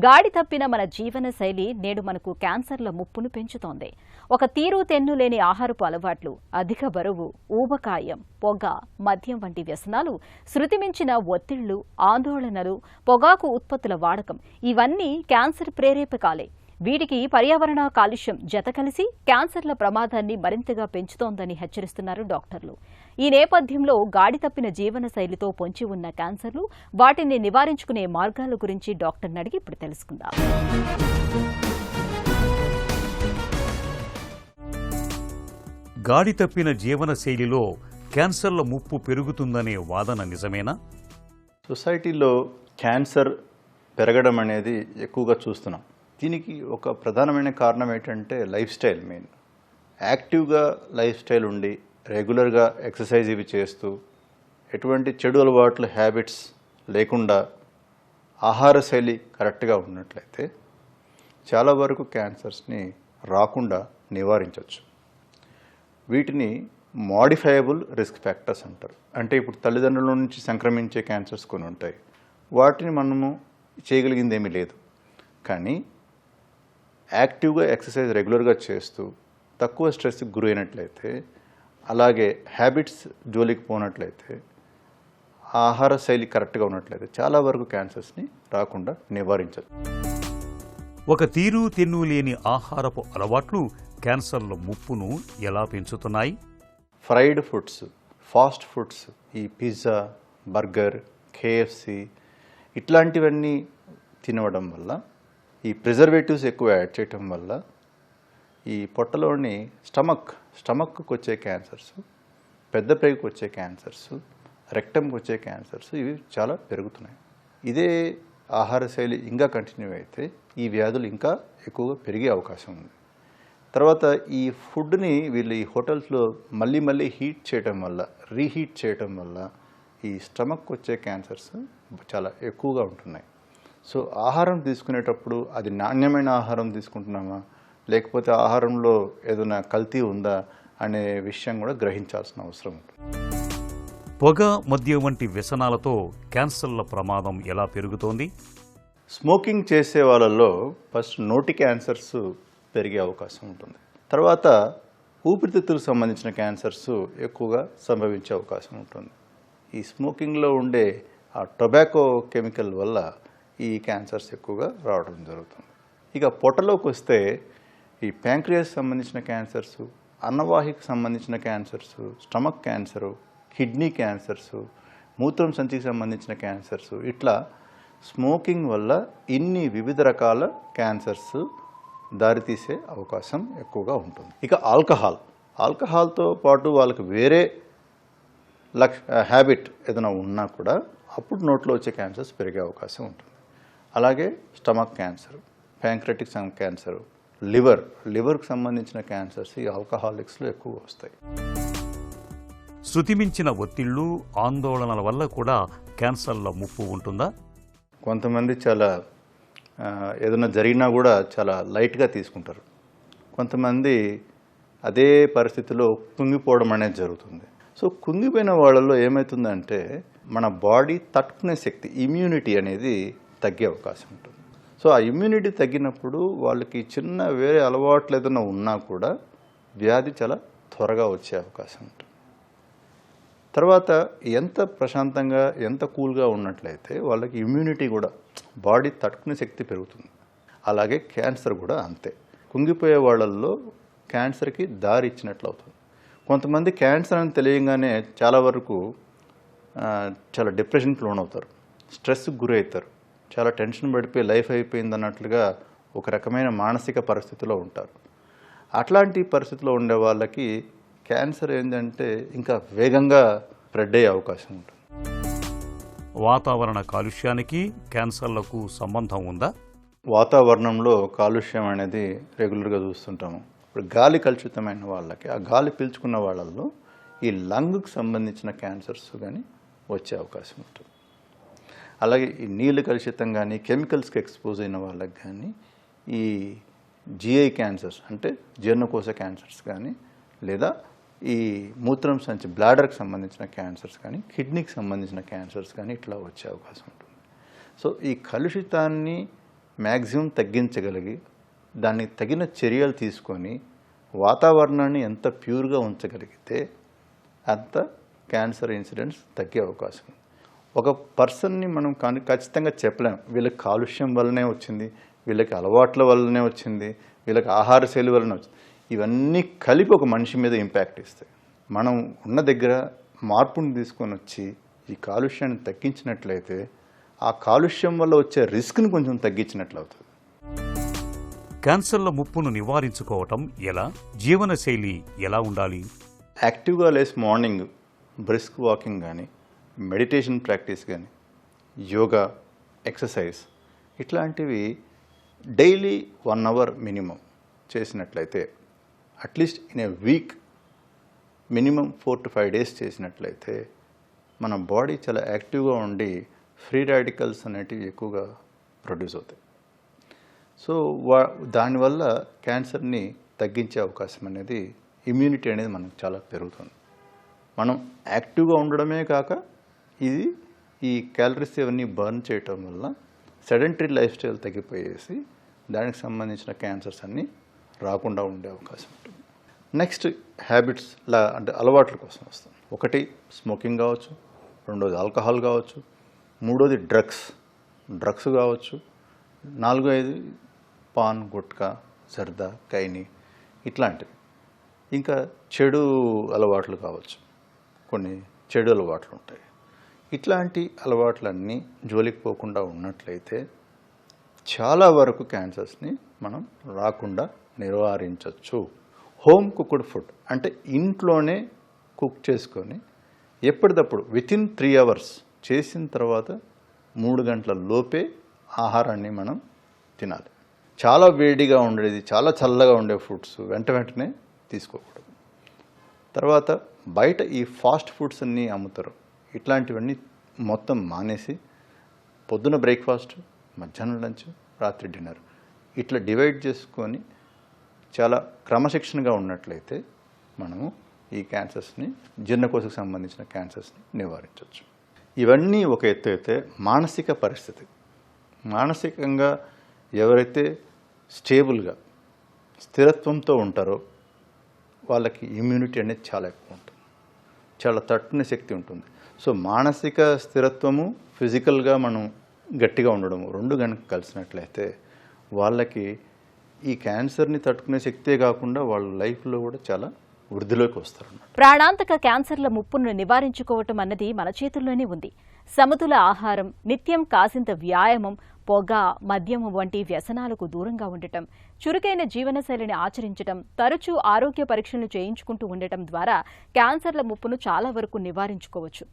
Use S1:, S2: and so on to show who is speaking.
S1: గాడి తప్పిన మన జీవన శైలి నేడు మనకు క్యాన్సర్ల ముప్పును పెంచుతోంది. ఒక తీరు తెన్ను లేని ఆహారపు అలవాట్లు, అధిక బరువు, ఊబకాయం, పొగ, మద్యం వంటి వ్యసనాలు, శృతిమించిన ఒత్తిళ్లు, ఆందోళనలు, పొగాకు ఉత్పత్తుల వాడకం ఇవన్నీ క్యాన్సర్ ప్రేరేపకాలే. వీటికి పర్యావరణ కాలుష్యం జత కలిసి క్యాన్సర్ల ప్రమాదాన్ని మరింతగా పెంచుతోందని హెచ్చరిస్తున్నారు డాక్టర్లు. ఈ నేపథ్యంలో గాడి తప్పిన జీవన శైలితో పొంచి ఉన్న క్యాన్సర్లు, వాటిని నివారించుకునే మార్గాల గురించి డాక్టర్ని అడిగి ఇప్పుడు తెలుసుకుందాం.
S2: గాడి తప్పిన జీవన శైలిలో క్యాన్సర్ల ముప్పు పెరుగుతుందనే వాదన నిజమేనా?
S3: సొసైటీలో క్యాన్సర్ పెరగడం అనేది ఎక్కువగా చూస్తున్నాం. దీనికి ఒక ప్రధానమైన కారణం ఏంటంటే లైఫ్ స్టైల్. మెయిన్ యాక్టివ్గా లైఫ్ స్టైల్ ఉండి రెగ్యులర్గా ఎక్సర్సైజ్ ఇవి చేస్తూ ఎటువంటి చెడు అలవాట్ల హ్యాబిట్స్ లేకుండా ఆహార శైలి కరెక్ట్గా ఉన్నట్లయితే చాలా వరకు క్యాన్సర్స్ని రాకుండా నివారించవచ్చు. వీటిని మోడిఫైయబుల్ రిస్క్ ఫ్యాక్టర్స్ అంటారు. అంటే ఇప్పుడు తల్లిదండ్రుల నుంచి సంక్రమించే క్యాన్సర్స్ కొన్ని ఉంటాయి. వాటిని మనము చేయగలిగింది ఏమీ లేదు. కానీ యాక్టివ్గా ఎక్సర్సైజ్ రెగ్యులర్గా చేస్తూ తక్కువ స్ట్రెస్కి గురైనట్లయితే, అలాగే హ్యాబిట్స్ జోలికి పోనట్లయితే, ఆహార శైలి కరెక్ట్గా ఉన్నట్లయితే చాలా వరకు క్యాన్సర్స్ని రాకుండా నివారించచ్చు.
S2: ఒక తీరు తెన్ను లేని ఆహారపు అలవాట్లు క్యాన్సర్ల ముప్పును ఎలా పెంచుతున్నాయి?
S3: ఫ్రైడ్ ఫుడ్స్, ఫాస్ట్ ఫుడ్స్, ఈ పిజ్జా, బర్గర్, కేఎఫ్సి ఇట్లాంటివన్నీ తినవడం వల్ల, ఈ ప్రిజర్వేటివ్స్ ఎక్కువ యాడ్ చేయటం వల్ల ఈ పొట్టలోని స్టమక్కి వచ్చే క్యాన్సర్స్, పెద్ద ప్రేగుకి వచ్చే క్యాన్సర్స్, రెక్టమ్కి వచ్చే క్యాన్సర్స్ ఇవి చాలా పెరుగుతున్నాయి. ఇదే ఆహార శైలి ఇంకా కంటిన్యూ అయితే ఈ వ్యాధులు ఇంకా ఎక్కువగా పెరిగే అవకాశం ఉంది. తర్వాత ఈ ఫుడ్ని వీళ్ళు ఈ హోటల్స్లో మళ్ళీ హీట్ చేయటం వల్ల, రీహీట్ చేయటం వల్ల ఈ స్టమక్కి వచ్చే క్యాన్సర్స్ చాలా ఎక్కువగా ఉంటున్నాయి. సో ఆహారం తీసుకునేటప్పుడు అది నాణ్యమైన ఆహారం తీసుకుంటున్నామా, లేకపోతే ఆహారంలో ఏదైనా కల్తీ ఉందా అనే విషయం కూడా గ్రహించాల్సిన అవసరం ఉంటుంది.
S2: పొగ, మద్యం వంటి వ్యసనాలతో క్యాన్సర్ల ప్రమాదం ఎలా పెరుగుతోంది?
S3: స్మోకింగ్ చేసే వాళ్ళల్లో ఫస్ట్ నోటి క్యాన్సర్స్ పెరిగే అవకాశం ఉంటుంది. తర్వాత ఊపిరితిత్తులకు సంబంధించిన క్యాన్సర్స్ ఎక్కువగా సంభవించే అవకాశం ఉంటుంది. ఈ స్మోకింగ్లో ఉండే ఆ టొబాకో కెమికల్ వల్ల ఈ క్యాన్సర్స్ ఎక్కువగా రావడం జరుగుతుంది. ఇక పొట్టలోకి వస్తే ఈ ప్యాంక్రియాస్ సంబంధించిన క్యాన్సర్స్, అన్నవాహికి సంబంధించిన cancers, stomach cancer, kidney cancers, మూత్రం సంచికి సంబంధించిన క్యాన్సర్స్, ఇట్లా స్మోకింగ్ వల్ల ఇన్ని వివిధ రకాల క్యాన్సర్స్ దారితీసే అవకాశం ఎక్కువగా ఉంటుంది. ఇక ఆల్కహాల్తో పాటు వాళ్ళకి వేరే హ్యాబిట్ ఏదైనా ఉన్నా కూడా అప్పుడు నోట్లో వచ్చే క్యాన్సర్స్ పెరిగే అవకాశం ఉంటుంది. అలాగే స్టమక్ క్యాన్సర్, ప్యాంక్రెటిక్ క్యాన్సర్, లివర్కి సంబంధించిన క్యాన్సర్స్ ఈ ఆల్కహాలిక్స్లో ఎక్కువ వస్తాయి.
S2: శృతిమించిన ఒత్తిళ్లు, ఆందోళనల వల్ల కూడా క్యాన్సర్ల ముప్పు ఉంటుందా?
S3: కొంతమంది చాలా ఏదైనా జరిగినా కూడా చాలా లైట్గా తీసుకుంటారు. కొంతమంది అదే పరిస్థితిలో కుంగిపోవడం అనేది జరుగుతుంది. సో కుంగిపోయిన వాళ్ళలో ఏమవుతుందంటే మన బాడీ తట్టుకునే శక్తి, ఇమ్యూనిటీ అనేది తగ్గే అవకాశం ఉంటుంది. సో ఆ ఇమ్యూనిటీ తగ్గినప్పుడు వాళ్ళకి చిన్న వేరే అలవాట్లు ఏదైనా ఉన్నా కూడా వ్యాధి చాలా త్వరగా వచ్చే అవకాశం ఉంటుంది. తర్వాత ఎంత ప్రశాంతంగా, ఎంత కూల్గా ఉన్నట్లయితే వాళ్ళకి ఇమ్యూనిటీ కూడా, బాడీ తట్టుకునే శక్తి పెరుగుతుంది. అలాగే క్యాన్సర్ కూడా అంతే. కుంగిపోయే వాళ్ళల్లో క్యాన్సర్కి దారి ఇచ్చినట్లు అవుతుంది. కొంతమంది క్యాన్సర్ అని తెలియగానే చాలా వరకు చాలా డిప్రెషన్కి లోనవుతారు, స్ట్రెస్కి గురవుతారు, చాలా టెన్షన్ పడిపోయి లైఫ్ అయిపోయింది అన్నట్లుగా ఒక రకమైన మానసిక పరిస్థితిలో ఉంటారు. అట్లాంటి పరిస్థితిలో ఉండే వాళ్ళకి క్యాన్సర్ ఏంటంటే ఇంకా వేగంగా స్ప్రెడ్ అయ్యే అవకాశం ఉంటుంది.
S2: వాతావరణ కాలుష్యానికి క్యాన్సర్లకు సంబంధం ఉందా?
S3: వాతావరణంలో కాలుష్యం అనేది రెగ్యులర్గా చూస్తుంటాము. ఇప్పుడు గాలి కలుషితమైన వాళ్ళకి, ఆ గాలి పీల్చుకున్న వాళ్ళల్లో ఈ లంగ్కి సంబంధించిన క్యాన్సర్స్ కానీ వచ్చే అవకాశం ఉంటుంది. అలాగే ఈ నీళ్ళు కలుషితం కానీ, కెమికల్స్కి ఎక్స్పోజ్ అయిన వాళ్ళకి కానీ ఈ జిఐ క్యాన్సర్స్ అంటే జీర్ణకోశ క్యాన్సర్స్ కానీ, లేదా ఈ మూత్రం సంచి బ్లాడర్కి సంబంధించిన క్యాన్సర్స్ కానీ, కిడ్నీకి సంబంధించిన క్యాన్సర్స్ కానీ ఇట్లా వచ్చే అవకాశం ఉంటుంది. సో ఈ కలుషితాన్ని మ్యాక్సిమం తగ్గించగలిగి దానికి తగిన చర్యలు తీసుకొని వాతావరణాన్ని ఎంత ప్యూర్గా ఉంచగలిగితే అంత క్యాన్సర్ ఇన్సిడెంట్స్ తగ్గే అవకాశం ఉంది. ఒక పర్సన్ని మనం ఖచ్చితంగా చెప్పలేం వీళ్ళకి కాలుష్యం వల్లనే వచ్చింది, వీళ్ళకి అలవాట్ల వల్లనే వచ్చింది, వీళ్ళకి ఆహార శైలి వల్లనే వచ్చింది. ఇవన్నీ కలిపి ఒక మనిషి మీద ఇంపాక్ట్ ఇస్తాయి. మనం ఉన్న దగ్గర మార్పుని తీసుకొని వచ్చి ఈ కాలుష్యాన్ని తగ్గించినట్లయితే ఆ కాలుష్యం వల్ల వచ్చే రిస్క్ని కొంచెం తగ్గించినట్లు అవుతుంది.
S2: క్యాన్సర్ల ముప్పును నివారించుకోవటం ఎలా? జీవనశైలి ఎలా ఉండాలి?
S3: యాక్టివ్గా లేసి మార్నింగ్ బ్రిస్క్ వాకింగ్ కానీ, మెడిటేషన్ ప్రాక్టీస్ కానీ, యోగా, ఎక్సర్సైజ్ ఇట్లాంటివి డైలీ 1 అవర్ మినిమం చేసినట్లయితే, at least in a week minimum 4 to 5 days చేసినట్లయితే మన బాడీ చాలా యాక్టివ్గా ఉండి ఫ్రీ రాడికల్స్ అనేటివి ఎక్కువగా ప్రొడ్యూస్ అవుతాయి. సో దానివల్ల క్యాన్సర్ని తగ్గించే అవకాశం అనేది, ఇమ్యూనిటీ అనేది మనకు చాలా పెరుగుతుంది. మనం యాక్టివ్గా ఉండడమే కాక ఇది ఈ క్యాలరీస్ ఇవన్నీ బర్న్ చేయటం వల్ల సెడెంటరీ లైఫ్ స్టైల్ తగ్గిపోయేసి దానికి సంబంధించిన క్యాన్సర్స్ అన్నీ రాకుండా ఉండే అవకాశం ఉంటుంది. నెక్స్ట్ హ్యాబిట్స్ అంటే అలవాట్ల కోసం వస్తాం. ఒకటి స్మోకింగ్ కావచ్చు, రెండోది ఆల్కహాల్ కావచ్చు, మూడోది డ్రగ్స్ కావచ్చు, 4-5 పాన్, గుట్కా, జర్దా, కైని ఇట్లాంటివి. ఇంకా చెడు అలవాట్లు కావచ్చు, కొన్ని చెడు అలవాట్లు ఉంటాయి. ఇట్లాంటి అలవాట్లన్నీ జోలికి పోకుండా ఉన్నట్లయితే చాలా వరకు క్యాన్సర్స్ని మనం రాకుండా నివారించవచ్చు. హోమ్ కుక్డ్ ఫుడ్ అంటే ఇంట్లోనే కుక్ చేసుకొని ఎప్పటికప్పుడు వితిన్ 3 hours చేసిన తర్వాత 3 గంటల లోపే ఆహారాన్ని మనం తినాలి. చాలా వేడిగా ఉండేది, చాలా చల్లగా ఉండే ఫుడ్స్ వెంటనే తీసుకోకూడదు. తర్వాత బయట ఈ ఫాస్ట్ ఫుడ్స్ అన్నీ అమ్ముతారు, ఇట్లాంటివన్నీ మొత్తం మానేసి పొద్దున బ్రేక్ఫాస్ట్, మధ్యాహ్నం లంచ్, రాత్రి డిన్నర్ ఇట్లా డివైడ్ చేసుకొని చాలా క్రమశిక్షణగా ఉన్నట్లయితే మనము ఈ క్యాన్సర్స్ని, జీర్ణకోశకు సంబంధించిన క్యాన్సర్స్ని నివారించవచ్చు. ఇవన్నీ ఒక ఎత్తు అయితే మానసిక పరిస్థితి. మానసికంగా ఎవరైతే స్టేబుల్గా స్థిరత్వంతో ఉంటారో వాళ్ళకి ఇమ్యూనిటీ అనేది చాలా ఎక్కువ ఉంటుంది, చాలా తట్టుకునే శక్తి ఉంటుంది. సో మానసిక స్థిరత్వము, ఫిజికల్గా మనం గట్టిగా ఉండడము 2 కనుక కలిసినట్లయితే వాళ్ళకి ఈ క్యాన్సర్ని తట్టుకునే శక్తే కాకుండా వాళ్ళ లైఫ్లో కూడా చాలా వృద్ధిలోకి వస్తారన్నమాట.
S1: ప్రాణాంతక క్యాన్సర్ల ముప్పును నివారించుకోవటం అన్నది మన చేతుల్లోనే ఉంది. సమతుల ఆహారం, నిత్యం కాసింత వ్యాయామం, పొగ, మద్యం వంటి వ్యసనాలకు దూరంగా ఉండటం, చురుకైన జీవనశైలిని ఆచరించడం, తరచూ ఆరోగ్య పరీక్షలు చేయించుకుంటూ ఉండటం ద్వారా క్యాన్సర్ల ముప్పును చాలా వరకు నివారించుకోవచ్చు.